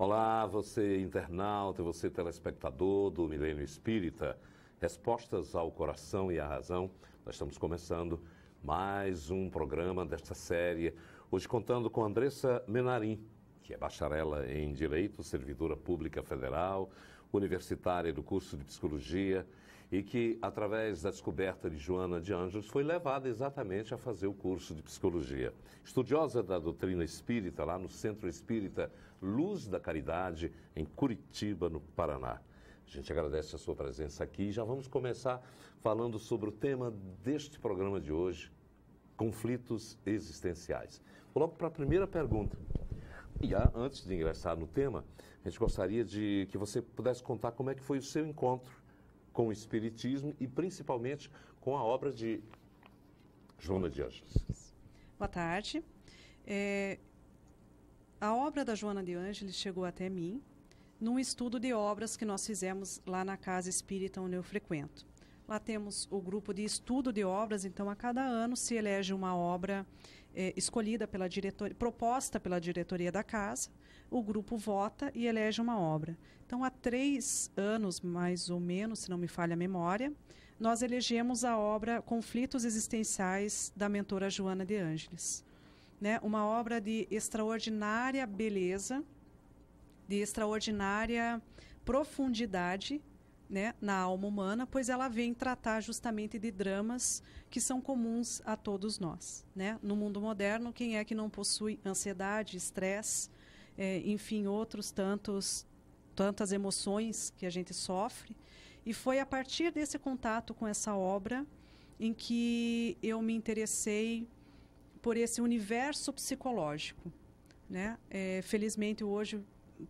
Olá, você internauta, você telespectador do Milênio Espírita. Respostas ao coração e à razão. Nós estamos começando mais um programa desta série, hoje contando com Andressa Menarim, que é bacharela em Direito, servidora pública federal, universitária do curso de Psicologia e que, através da descoberta de Joana de Ângeles, foi levada exatamente a fazer o curso de Psicologia. Estudiosa da doutrina espírita, lá no Centro Espírita Luz da Caridade, em Curitiba, no Paraná. A gente agradece a sua presença aqui e já vamos começar falando sobre o tema deste programa de hoje, conflitos existenciais. Vou logo para a primeira pergunta. E antes de ingressar no tema, a gente gostaria de que você pudesse contar como é que foi o seu encontro com o Espiritismo e principalmente com a obra de Joana de Ângeles. Boa tarde. A obra da Joana de Ângeles chegou até mim num estudo de obras que nós fizemos lá na Casa Espírita onde eu frequento. Lá temos o grupo de estudo de obras, então a cada ano se elege uma obra escolhida pela diretoria, proposta pela diretoria da casa, o grupo vota e elege uma obra. Então há 3 anos, mais ou menos, se não me falha a memória, nós elegemos a obra Conflitos Existenciais da mentora Joana de Ângeles. Né? Uma obra de extraordinária beleza, de extraordinária profundidade, né, na alma humana, pois ela vem tratar justamente de dramas que são comuns a todos nós. Né? No mundo moderno, quem é que não possui ansiedade, estresse, enfim, tantas emoções que a gente sofre? E foi a partir desse contato com essa obra em que eu me interessei por esse universo psicológico. Né? Felizmente, hoje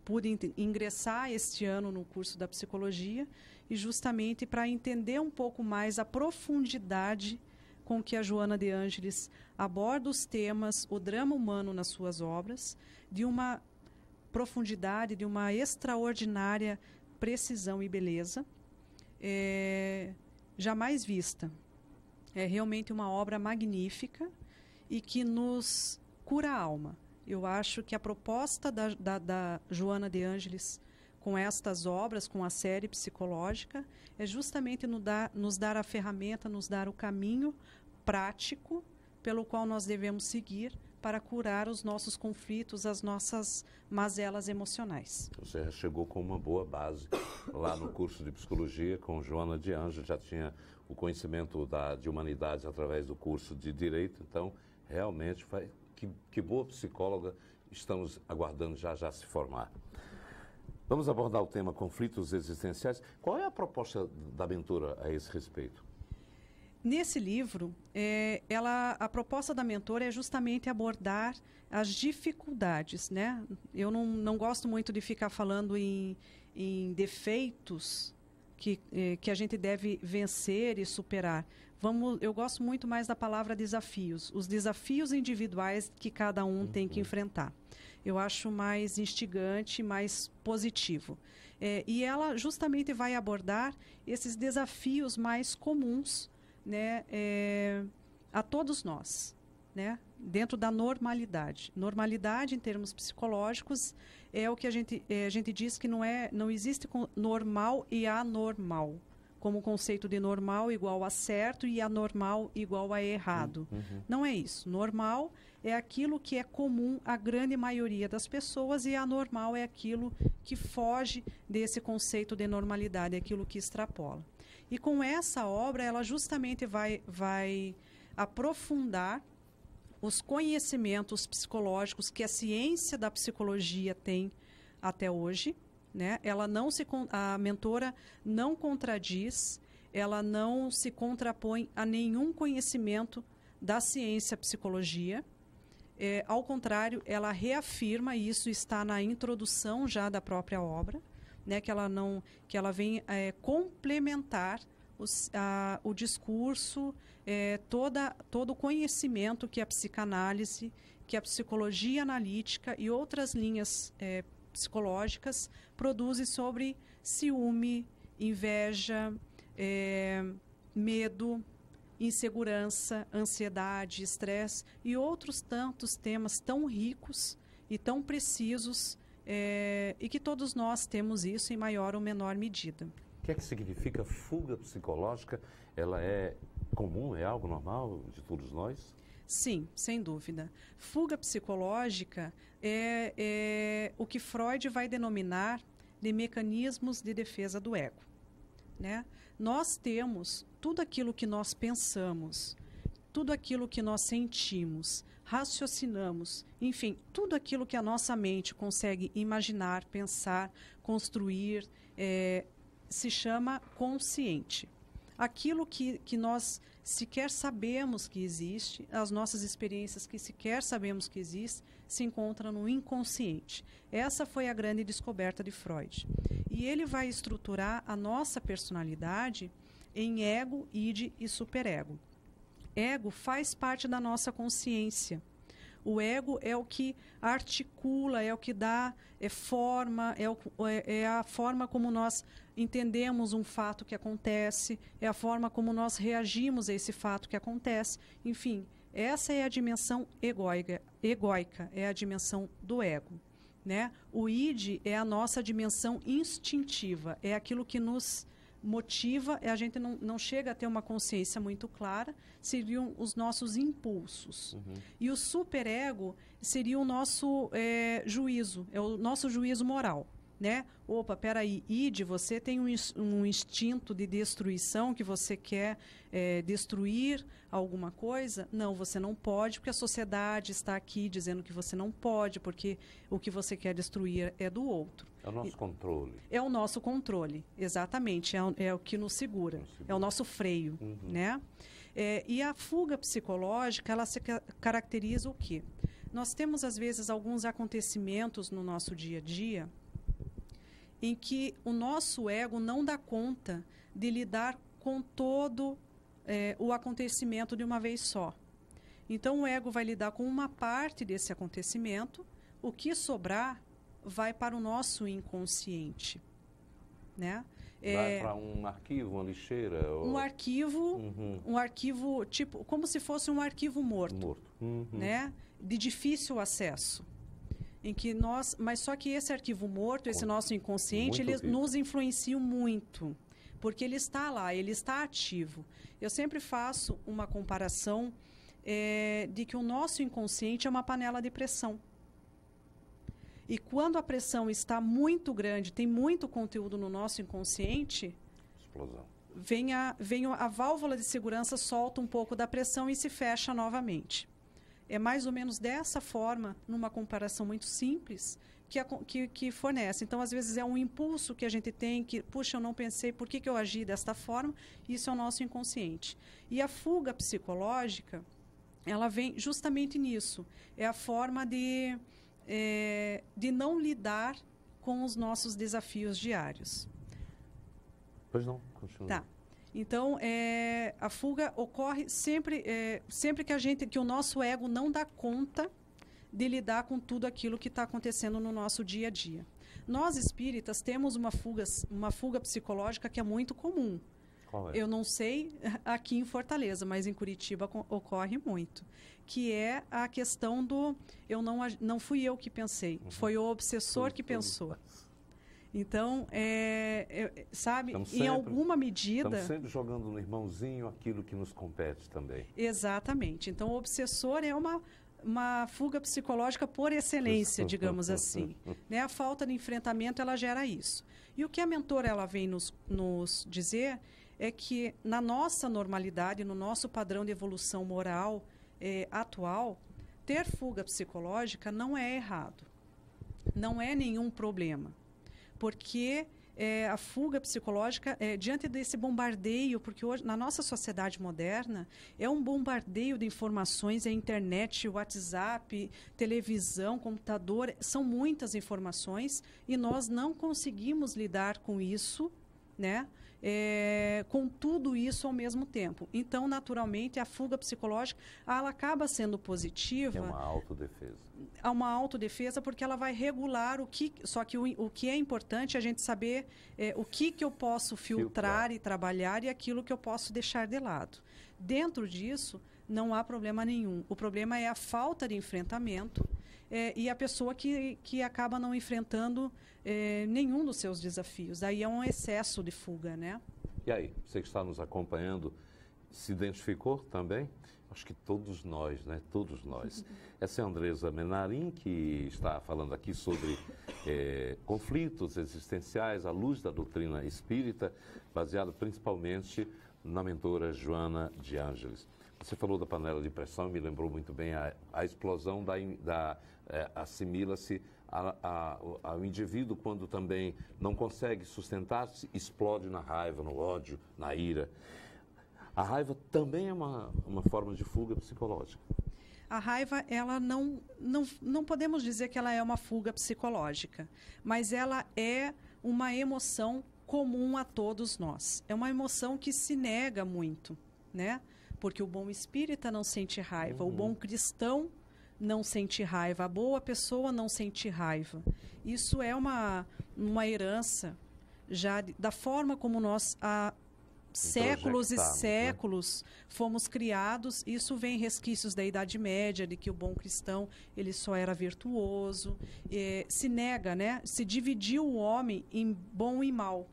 pude ingressar este ano no curso da psicologia e justamente para entender um pouco mais a profundidade com que a Joana de Ângeles aborda os temas, o drama humano nas suas obras, de uma profundidade, de uma extraordinária precisão e beleza, jamais vista. É realmente uma obra magnífica e que nos cura a alma. Eu acho que a proposta da Joana de Ângeles com estas obras, com a série psicológica, é justamente nos dar a ferramenta, nos dar o caminho prático pelo qual nós devemos seguir para curar os nossos conflitos, as nossas mazelas emocionais. Você já chegou com uma boa base lá no curso de Psicologia com Joana de Ângeles, já tinha o conhecimento de humanidades através do curso de Direito, então realmente que boa psicóloga estamos aguardando já se formar. Vamos abordar o tema conflitos existenciais. Qual é a proposta da mentora a esse respeito? Nesse livro, a proposta da mentora é justamente abordar as dificuldades. Né? Eu não gosto muito de ficar falando em defeitos que a gente deve vencer e superar. Eu gosto muito mais da palavra desafios, os desafios individuais que cada um tem que enfrentar. Eu acho mais instigante, mais positivo. E ela justamente vai abordar esses desafios mais comuns, né, a todos nós. Né? Dentro da normalidade. Normalidade, em termos psicológicos, é o que a gente diz que não existe normal e anormal. Como o conceito de normal igual a certo e anormal igual a errado. Não é isso. Normal é aquilo que é comum à grande maioria das pessoas e anormal é aquilo que foge desse conceito de normalidade, é aquilo que extrapola. E com essa obra, ela justamente vai aprofundar os conhecimentos psicológicos que a ciência da psicologia tem até hoje. Né? A mentora não contradiz, ela não se contrapõe a nenhum conhecimento da ciência psicologia. Ao contrário, ela reafirma, e isso está na introdução já da própria obra, né? que ela vem complementar o discurso, todo o conhecimento que a psicanálise, que a psicologia analítica e outras linhas psicológicas produzem sobre ciúme, inveja, medo, insegurança, ansiedade, estresse e outros tantos temas tão ricos e tão precisos e que todos nós temos isso em maior ou menor medida. O que é que significa fuga psicológica? Ela é comum, é algo normal de todos nós? Sim, sem dúvida. Fuga psicológica é o que Freud vai denominar de mecanismos de defesa do ego, né? Nós temos tudo aquilo que nós pensamos, tudo aquilo que nós sentimos, raciocinamos, enfim, tudo aquilo que a nossa mente consegue imaginar, pensar, construir, se chama consciente. Aquilo que nós sequer sabemos que existe, as nossas experiências que sequer sabemos que existem, se encontram no inconsciente. Essa foi a grande descoberta de Freud. E ele vai estruturar a nossa personalidade em ego, id e superego. Ego faz parte da nossa consciência. O ego é o que articula, é o que dá forma, é a forma como nós entendemos um fato que acontece, é a forma como nós reagimos a esse fato que acontece. Enfim, essa é a dimensão egóica, é a dimensão do ego, né? O id é a nossa dimensão instintiva, é aquilo que nos motiva, a gente não chega a ter uma consciência muito clara, seriam os nossos impulsos. Uhum. E o superego seria o nosso juízo, é o nosso juízo moral, né? Opa, peraí, id, você tem um instinto de destruição, que você quer destruir alguma coisa? Não, você não pode, porque a sociedade está aqui dizendo que você não pode, porque o que você quer destruir é do outro. É o nosso controle. É o nosso controle, exatamente. É o que nos segura. É o nosso freio, uhum, né? E a fuga psicológica, ela se caracteriza o quê? Nós temos, às vezes, alguns acontecimentos no nosso dia a dia em que o nosso ego não dá conta de lidar com todo o acontecimento de uma vez só. Então, o ego vai lidar com uma parte desse acontecimento, o que sobrar vai para o nosso inconsciente, né? Vai para um arquivo, uma lixeira? Um arquivo, uhum, um arquivo tipo, como se fosse um arquivo morto, uhum, né? De difícil acesso, em que mas só que esse arquivo morto, esse nosso inconsciente, ele nos influencia muito, porque ele está lá, ele está ativo. Eu sempre faço uma comparação de que o nosso inconsciente é uma panela de pressão. E quando a pressão está muito grande, tem muito conteúdo no nosso inconsciente, explosão. Vem a válvula de segurança, solta um pouco da pressão e se fecha novamente. É mais ou menos dessa forma, numa comparação muito simples, que fornece. Então, às vezes, é um impulso que a gente tem, que, puxa, eu não pensei, por que eu agi desta forma? Isso é o nosso inconsciente. E a fuga psicológica, ela vem justamente nisso. É a forma de não lidar com os nossos desafios diários. Pois não, continua. Tá. Então, a fuga ocorre sempre que o nosso ego não dá conta de lidar com tudo aquilo que está acontecendo no nosso dia a dia. Nós, espíritas, temos uma fuga psicológica que é muito comum. Qual é? Eu não sei aqui em Fortaleza, mas em Curitiba ocorre muito. Que é a questão do não fui eu que pensei, uhum, foi o obsessor que pensou. Então, sabe, em alguma medida... Estamos sempre jogando no irmãozinho aquilo que nos compete também. Exatamente. Então, o obsessor é uma fuga psicológica por excelência, digamos assim. Né? A falta de enfrentamento, ela gera isso. E o que a mentora ela vem nos dizer é que, na nossa normalidade, no nosso padrão de evolução moral atual, ter fuga psicológica não é errado. Não é nenhum problema. Porque a fuga psicológica, diante desse bombardeio, porque hoje, na nossa sociedade moderna, é um bombardeio de informações, a internet, o WhatsApp, televisão, computador, são muitas informações e nós não conseguimos lidar com isso, né? Com tudo isso ao mesmo tempo. Então, naturalmente, a fuga psicológica ela acaba sendo positiva. É uma autodefesa. É uma autodefesa porque ela vai regular só que o que é importante é a gente saber o que eu posso filtrar e trabalhar e aquilo que eu posso deixar de lado. Dentro disso, não há problema nenhum. O problema é a falta de enfrentamento, e a pessoa que acaba não enfrentando nenhum dos seus desafios. Daí é um excesso de fuga, né? E aí, você que está nos acompanhando, se identificou também? Acho que todos nós, né? Todos nós. Essa é a Andresa Menarim, que está falando aqui sobre conflitos existenciais à luz da doutrina espírita, baseado principalmente na mentora Joana de Ângeles. Você falou da panela de pressão, me lembrou muito bem a explosão assimila-se ao indivíduo quando também não consegue sustentar-se, explode na raiva, no ódio, na ira. A raiva também é uma forma de fuga psicológica. A raiva, ela não podemos dizer que ela é uma fuga psicológica, mas ela é uma emoção comum a todos nós. É uma emoção que se nega muito, né? Porque o bom espírita não sente raiva, o bom cristão não sente raiva, a boa pessoa não sente raiva. Isso é uma herança já da forma como nós há séculos e séculos, né, fomos criados. Isso vem resquícios da Idade Média, de que o bom cristão ele só era virtuoso. Se nega, né? Se dividiu o homem em bom e mal.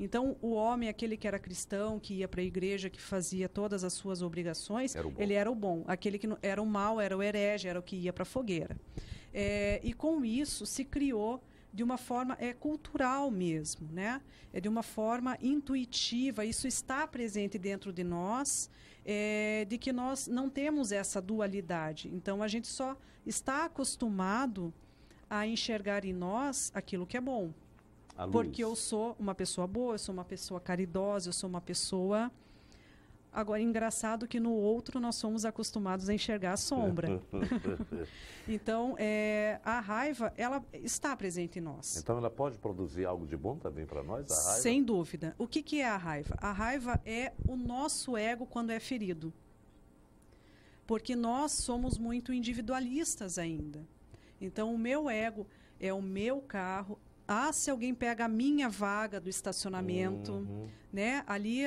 Então, o homem, aquele que era cristão, que ia para a igreja, que fazia todas as suas obrigações, ele era o bom. Aquele que era o mal, era o herege, era o que ia para a fogueira. E com isso se criou de uma forma cultural mesmo, né? De uma forma intuitiva. Isso está presente dentro de nós, de que nós não temos essa dualidade. Então, a gente só está acostumado a enxergar em nós aquilo que é bom. Porque eu sou uma pessoa boa, eu sou uma pessoa caridosa, eu sou uma pessoa... Agora, engraçado que no outro nós somos acostumados a enxergar a sombra. Então, a raiva, ela está presente em nós. Então, ela pode produzir algo de bom também para nós, a raiva? Sem dúvida. O que é a raiva? A raiva é o nosso ego quando é ferido. Porque nós somos muito individualistas ainda. Então, o meu ego é o meu carro. Se alguém pega a minha vaga do estacionamento, né? Ali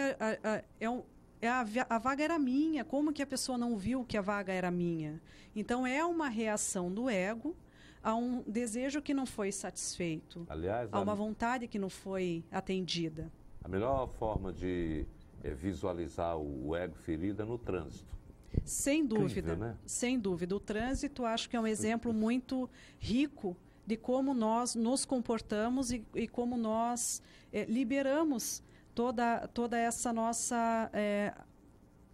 a vaga era minha. Como que a pessoa não viu que a vaga era minha? Então, é uma reação do ego a um desejo que não foi satisfeito. Aliás, a uma vontade que não foi atendida. A melhor forma de visualizar o ego ferido é no trânsito. Sem dúvida, incrível, né? Sem dúvida. O trânsito, acho que é um exemplo muito rico de como nós nos comportamos e como nós liberamos toda essa nossa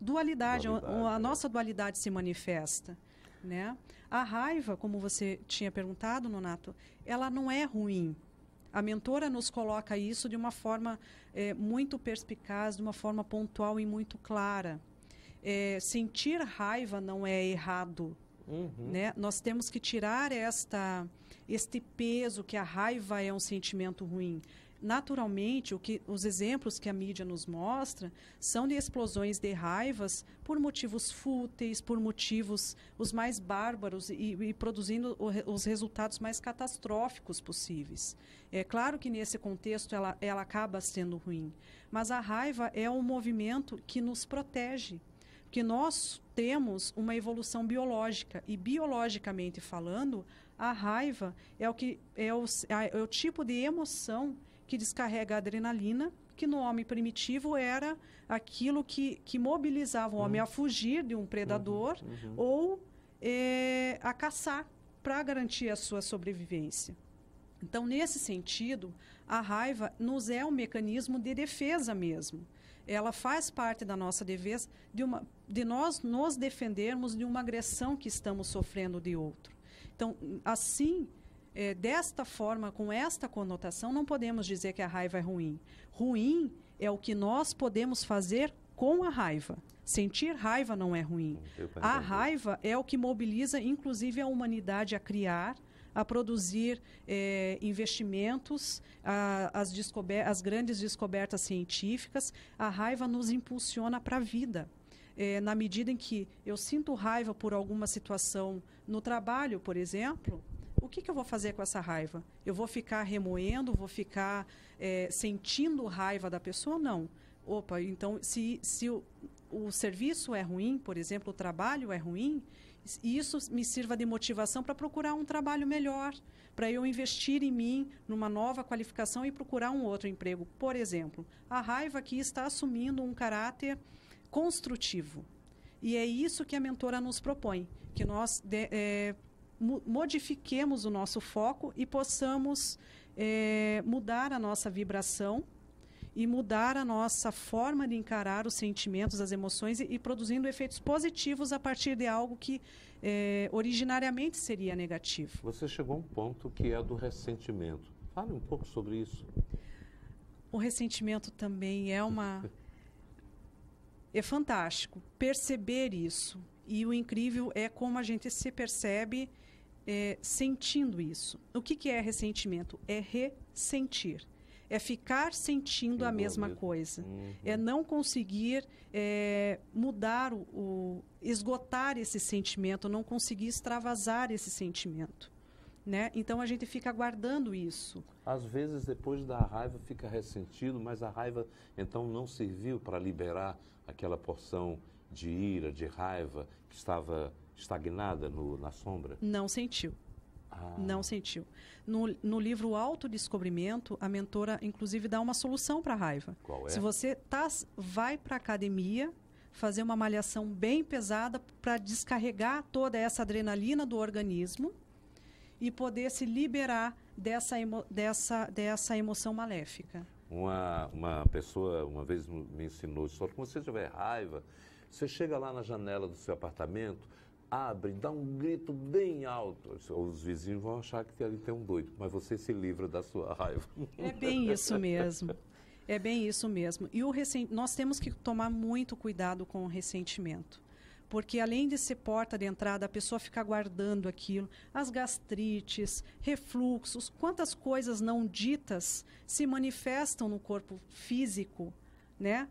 dualidade. A nossa dualidade se manifesta, né? A raiva, como você tinha perguntado, Nonato, ela não é ruim. A mentora nos coloca isso de uma forma muito perspicaz, de uma forma pontual e muito clara. Sentir raiva não é errado. Né? Nós temos que tirar este peso que a raiva é um sentimento ruim. Naturalmente, os exemplos que a mídia nos mostra são de explosões de raivas por motivos fúteis, por motivos os mais bárbaros e produzindo os resultados mais catastróficos possíveis. É claro que nesse contexto ela acaba sendo ruim, mas a raiva é um movimento que nos protege. Que nós temos uma evolução biológica e, biologicamente falando, a raiva é o tipo de emoção que descarrega a adrenalina, que no homem primitivo era aquilo que mobilizava o homem a fugir de um predador ou a caçar para garantir a sua sobrevivência. Então, nesse sentido, a raiva nos é um mecanismo de defesa mesmo. Ela faz parte da nossa defesa de nós nos defendermos de uma agressão que estamos sofrendo de outro. Então, assim, desta forma, com esta conotação, não podemos dizer que a raiva é ruim. Ruim é o que nós podemos fazer com a raiva. Sentir raiva não é ruim. A raiva é o que mobiliza, inclusive, a humanidade a criar, a produzir investimentos, as grandes descobertas científicas. A raiva nos impulsiona para a vida. Na medida em que eu sinto raiva por alguma situação no trabalho, por exemplo, o que eu vou fazer com essa raiva? Eu vou ficar remoendo, vou ficar sentindo raiva da pessoa? Não. Então, se o serviço é ruim, por exemplo, o trabalho é ruim, isso me sirva de motivação para procurar um trabalho melhor, para eu investir em mim, numa nova qualificação e procurar um outro emprego. Por exemplo, a raiva aqui está assumindo um caráter construtivo. E é isso que a mentora nos propõe, que nós modifiquemos o nosso foco e possamos mudar a nossa vibração e mudar a nossa forma de encarar os sentimentos, as emoções e produzindo efeitos positivos a partir de algo que originariamente seria negativo. Você chegou a um ponto que é do ressentimento. Fale um pouco sobre isso. O ressentimento também é fantástico perceber isso. E o incrível é como a gente se percebe sentindo isso. O que é ressentimento? É ressentir. É ficar sentindo a mesma coisa. É não conseguir mudar, esgotar esse sentimento, não conseguir extravasar esse sentimento. Né? Então, a gente fica guardando isso. Às vezes, depois da raiva, fica ressentido, mas a raiva, então, não serviu para liberar aquela porção de ira, de raiva, que estava estagnada na sombra? Não sentiu. Não sentiu. No livro Autodescobrimento, a mentora, inclusive, dá uma solução para a raiva. Qual é? Se você vai para a academia, fazer uma malhação bem pesada para descarregar toda essa adrenalina do organismo e poder se liberar dessa emoção maléfica. Uma pessoa uma vez me ensinou isso. Quando você tiver raiva, você chega lá na janela do seu apartamento, abre, dá um grito bem alto. Os vizinhos vão achar que ali tem um doido, mas você se livra da sua raiva. É bem isso mesmo. É bem isso mesmo. E nós temos que tomar muito cuidado com o ressentimento. Porque além de ser porta de entrada, a pessoa fica guardando aquilo, as gastrites, refluxos, quantas coisas não ditas se manifestam no corpo físico, né?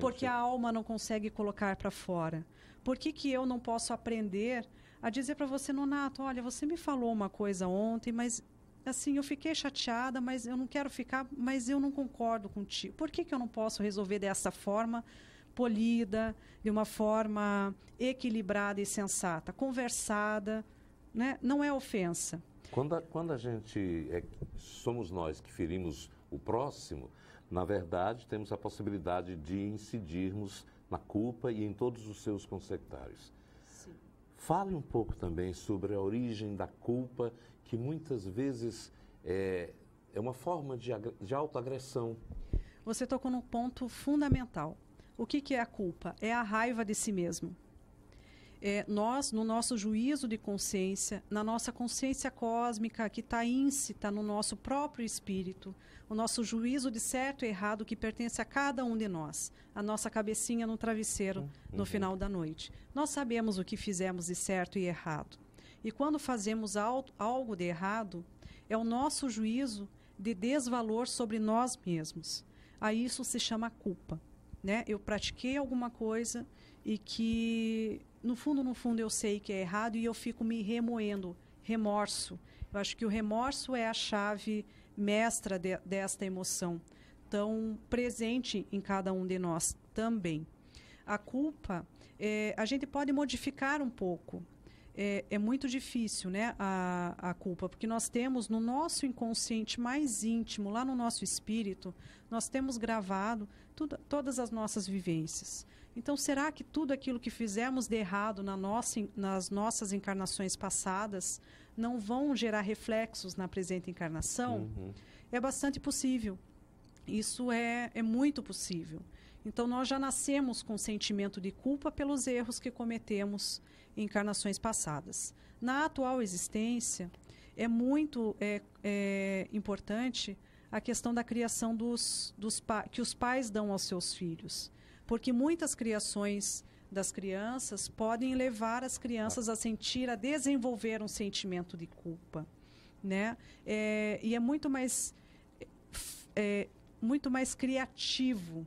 Porque a alma não consegue colocar para fora. Por que eu não posso aprender a dizer para você, Nonato, olha, você me falou uma coisa ontem, mas assim, eu fiquei chateada, mas eu não quero ficar, mas eu não concordo contigo. Por que eu não posso resolver dessa forma polida, de uma forma equilibrada e sensata, conversada, né? Não é ofensa. Quando a gente somos nós que ferimos o próximo, na verdade, temos a possibilidade de incidirmos na culpa e em todos os seus consequtários. Sim. Fale um pouco também sobre a origem da culpa, que muitas vezes é uma forma de autoagressão. Você tocou num ponto fundamental. O que é a culpa? É a raiva de si mesmo. Nós, no nosso juízo de consciência, na nossa consciência cósmica que está íncita no nosso próprio espírito, o nosso juízo de certo e errado que pertence a cada um de nós, a nossa cabecinha no travesseiro no final da noite. Nós sabemos o que fizemos de certo e errado. E quando fazemos algo de errado, é o nosso juízo de desvalor sobre nós mesmos. A isso se chama culpa. Né? Eu pratiquei alguma coisa e que, no fundo, eu sei que é errado e eu fico me remoendo. Remorso. Eu acho que o remorso é a chave mestra desta emoção, tão presente em cada um de nós também. A culpa, a gente pode modificar um pouco. É muito difícil, né, a culpa, porque nós temos no nosso inconsciente mais íntimo, lá no nosso espírito, nós temos gravado todas as nossas vivências. Então, será que tudo aquilo que fizemos de errado nas nossas encarnações passadas não vão gerar reflexos na presente encarnação? É bastante possível. Isso é muito possível. Então, nós já nascemos com sentimento de culpa pelos erros que cometemos em encarnações passadas. Na atual existência, é muito importante a questão da criação que os pais dão aos seus filhos. Porque muitas criações das crianças podem levar as crianças a desenvolver um sentimento de culpa. Né? E é muito mais criativo,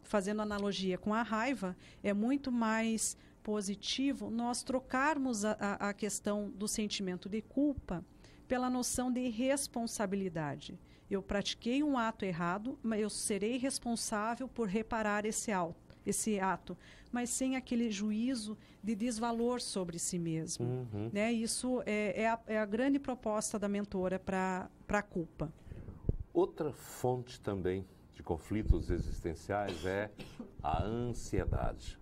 fazendo analogia com a raiva, é muito mais positivo nós trocarmos a questão do sentimento de culpa pela noção de responsabilidade. Eu pratiquei um ato errado, mas eu serei responsável por reparar esse esse ato, mas sem aquele juízo de desvalor sobre si mesmo. Né? Isso é a grande proposta da mentora para a culpa. Outra fonte também de conflitos existenciais é a ansiedade.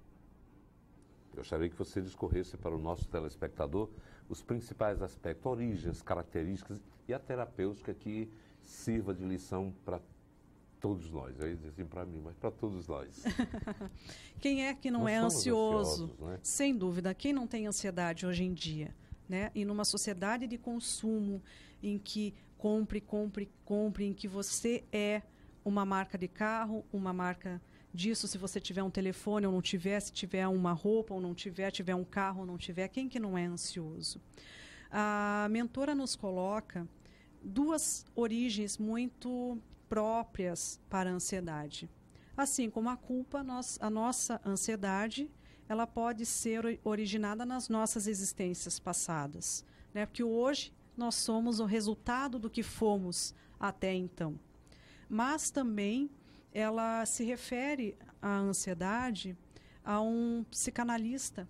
Eu gostaria que você discorresse para o nosso telespectador os principais aspectos, origens, características e a terapêutica que sirva de lição para todos nós. Eu ia dizer assim para mim, mas para todos nós. Quem é que não é ansioso? Né? Sem dúvida. Quem não tem ansiedade hoje em dia? Né? E numa sociedade de consumo em que compre, em que você é uma marca de carro, uma marca disso, se você tiver um telefone ou não tiver, se tiver uma roupa ou não tiver, tiver um carro ou não tiver, quem que não é ansioso? A mentora nos coloca duas origens muito próprias para a ansiedade. Assim como a culpa, a nossa ansiedade, ela pode ser originada nas nossas existências passadas, né? Porque hoje nós somos o resultado do que fomos até então. Mas também ela se refere à ansiedade a um psicanalista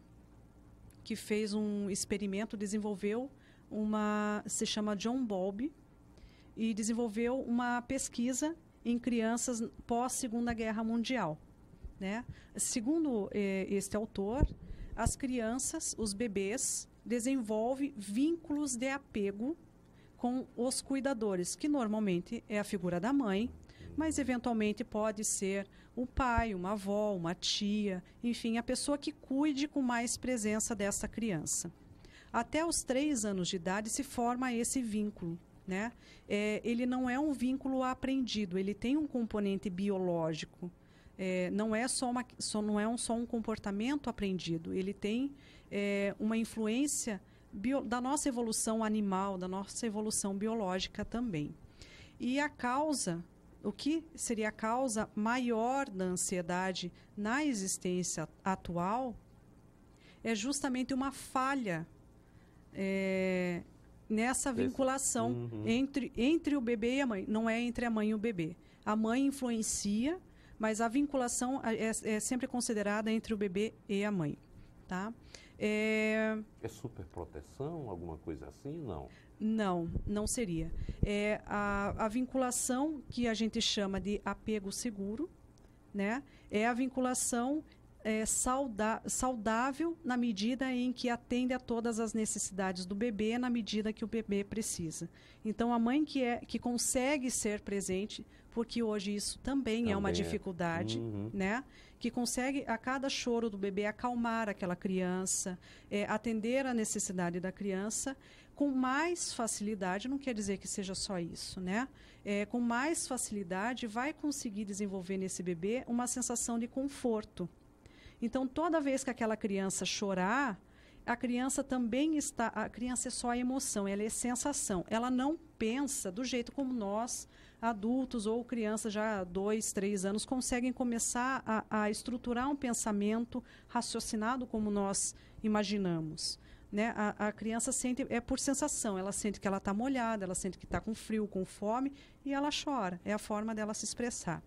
que fez um experimento, desenvolveu se chama John Bowlby, e desenvolveu uma pesquisa em crianças pós-Segunda Guerra Mundial. Né? Segundo este autor, as crianças, os bebês, desenvolvem vínculos de apego com os cuidadores, que normalmente é a figura da mãe, mas eventualmente pode ser o pai, uma avó, uma tia, enfim, a pessoa que cuide com mais presença dessa criança. Até os 3 anos de idade se forma esse vínculo. Né? Ele não é um vínculo aprendido, ele tem um componente biológico. Não é só um comportamento aprendido, ele tem uma influência da nossa evolução animal, da nossa evolução biológica também. E a causa, o que seria a causa maior da ansiedade na existência atual, é justamente uma falha nessa vinculação entre o bebê e a mãe. Não é entre a mãe e o bebê. A mãe influencia, mas a vinculação é sempre considerada entre o bebê e a mãe. Tá? É superproteção, alguma coisa assim? Não. Não seria. A vinculação que a gente chama de apego seguro, né? É a vinculação saudável na medida em que atende a todas as necessidades do bebê na medida que o bebê precisa. Então, a mãe que consegue ser presente, porque hoje isso também é uma dificuldade, né? Que consegue, a cada choro do bebê, acalmar aquela criança, atender a necessidade da criança com mais facilidade, não quer dizer que seja só isso, né? Com mais facilidade, vai conseguir desenvolver nesse bebê uma sensação de conforto. Então, toda vez que aquela criança chorar, a criança também está... A criança é só a emoção, ela é sensação. Ela não pensa do jeito como nós, adultos ou crianças já 2, 3 anos, conseguem começar a estruturar um pensamento raciocinado como nós imaginamos. Né? A criança sente, por sensação, ela sente que ela está molhada, ela sente que está com frio, com fome, e ela chora. É a forma dela se expressar.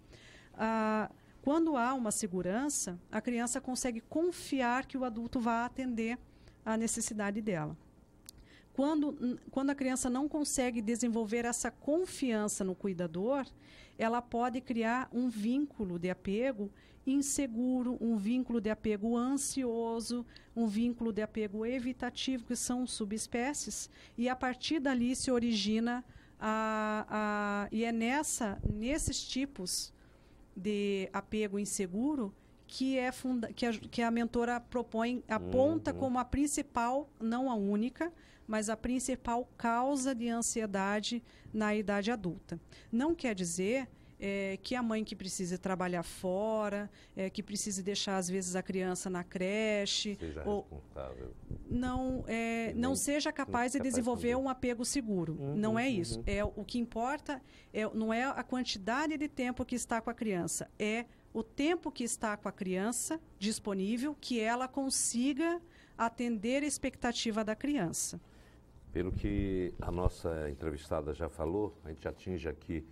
Quando há uma segurança, a criança consegue confiar que o adulto vai atender a necessidade dela. Quando a criança não consegue desenvolver essa confiança no cuidador, ela pode criar um vínculo de apego inseguro, um vínculo de apego ansioso, um vínculo de apego evitativo, que são subespécies, e a partir dali se origina e é nesses tipos de apego inseguro que a mentora propõe, aponta como a principal, não a única, mas a principal causa de ansiedade na idade adulta. Não quer dizer que a mãe que precise trabalhar fora, que precise deixar, às vezes, a criança na creche, seja responsável. Não seja capaz de desenvolver um apego seguro. Não é isso. O que importa não é a quantidade de tempo que está com a criança, é o tempo que está com a criança disponível, que ela consiga atender a expectativa da criança. Pelo que a nossa entrevistada já falou, a gente atinge aqui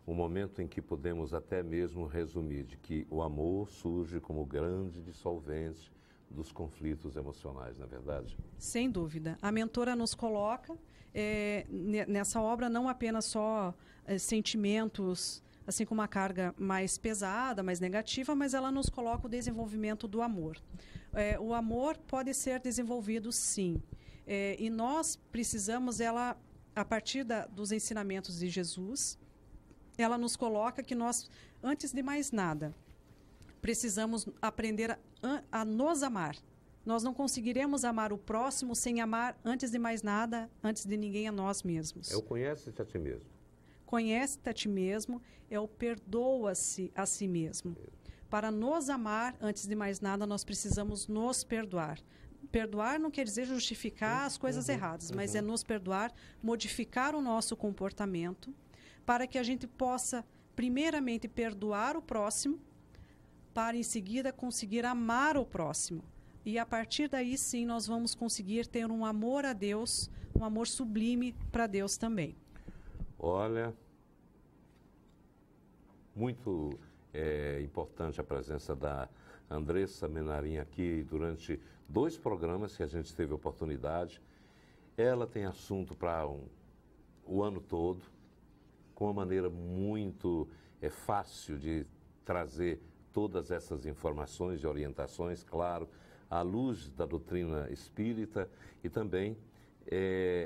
um momento em que podemos até mesmo resumir de que o amor surge como grande dissolvente dos conflitos emocionais, não é verdade? Sem dúvida. A mentora nos coloca nessa obra não apenas só sentimentos, assim com uma carga mais pesada, mais negativa, mas ela nos coloca o desenvolvimento do amor. O amor pode ser desenvolvido, sim. E nós precisamos, a partir dos ensinamentos de Jesus, ela nos coloca que nós, antes de mais nada, precisamos aprender a nos amar. Nós não conseguiremos amar o próximo sem amar, antes de mais nada, antes de ninguém, a nós mesmos. Conhece-te a ti mesmo. Conhece-te a ti mesmo é o perdoa-se a si mesmo. Para nos amar, antes de mais nada, nós precisamos nos perdoar. Perdoar não quer dizer justificar as coisas erradas, mas é nos perdoar, modificar o nosso comportamento, para que a gente possa, primeiramente, perdoar o próximo, para em seguida conseguir amar o próximo. E a partir daí, sim, nós vamos conseguir ter um amor a Deus, um amor sublime para Deus também. Olha, muito importante a presença da Andressa Menarim aqui durante 2 programas que a gente teve oportunidade. Ela tem assunto para o ano todo, com uma maneira muito fácil de trazer todas essas informações e orientações, claro, à luz da doutrina espírita e também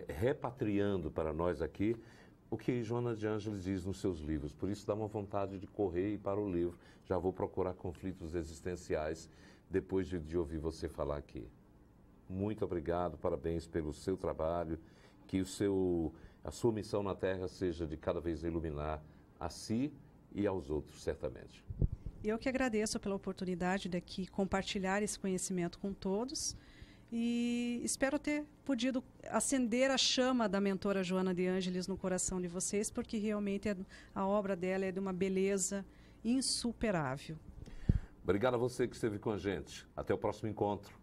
repatriando para nós aqui o que Joana de Ângeles diz nos seus livros. Por isso dá uma vontade de correr e ir para o livro. Já vou procurar conflitos existenciais depois de ouvir você falar aqui. Muito obrigado, parabéns pelo seu trabalho, que a sua missão na Terra seja de cada vez iluminar a si e aos outros, certamente. Eu que agradeço pela oportunidade de aqui compartilhar esse conhecimento com todos e espero ter podido acender a chama da mentora Joana de Ângeles no coração de vocês, porque realmente a obra dela é de uma beleza insuperável. Obrigado a você que esteve com a gente. Até o próximo encontro.